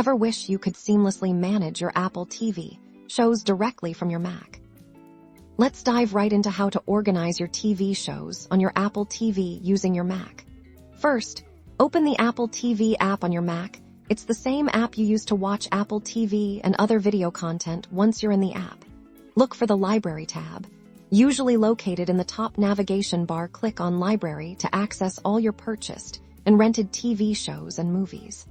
Ever wish you could seamlessly manage your Apple TV shows directly from your Mac? Let's dive right into how to organize your TV shows on your Apple TV using your Mac. First, open the Apple TV app on your Mac. It's the same app you use to watch Apple TV and other video content once you're in the app. Look for the Library tab. Usually located in the top navigation bar, click on Library to access all your purchased and rented TV shows and movies.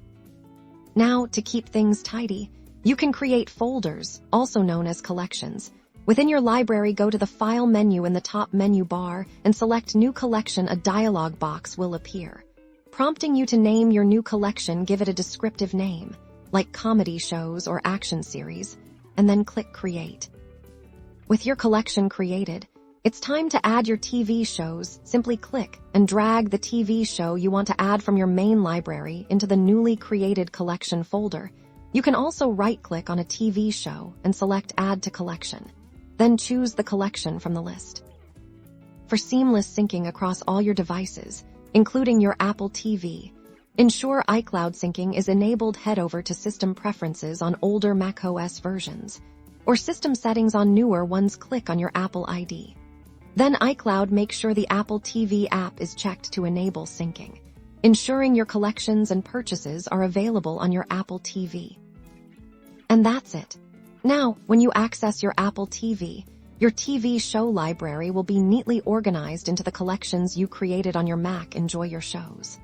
Now, to keep things tidy, you can create folders, also known as collections. Within your library, go to the File menu in the top menu bar and select New Collection. A dialog box will appear, prompting you to name your new collection. Give it a descriptive name, like comedy shows or action series, and then click Create. With your collection created, it's time to add your TV shows. Simply click and drag the TV show you want to add from your main library into the newly created collection folder. You can also right-click on a TV show and select Add to Collection. Then choose the collection from the list. For seamless syncing across all your devices, including your Apple TV, ensure iCloud syncing is enabled. Head over to System Preferences on older macOS versions, or System Settings on newer ones. Click on your Apple ID. Then iCloud, make sure the Apple TV app is checked to enable syncing, ensuring your collections and purchases are available on your Apple TV. And that's it. Now, when you access your Apple TV, your TV show library will be neatly organized into the collections you created on your Mac. Enjoy your shows.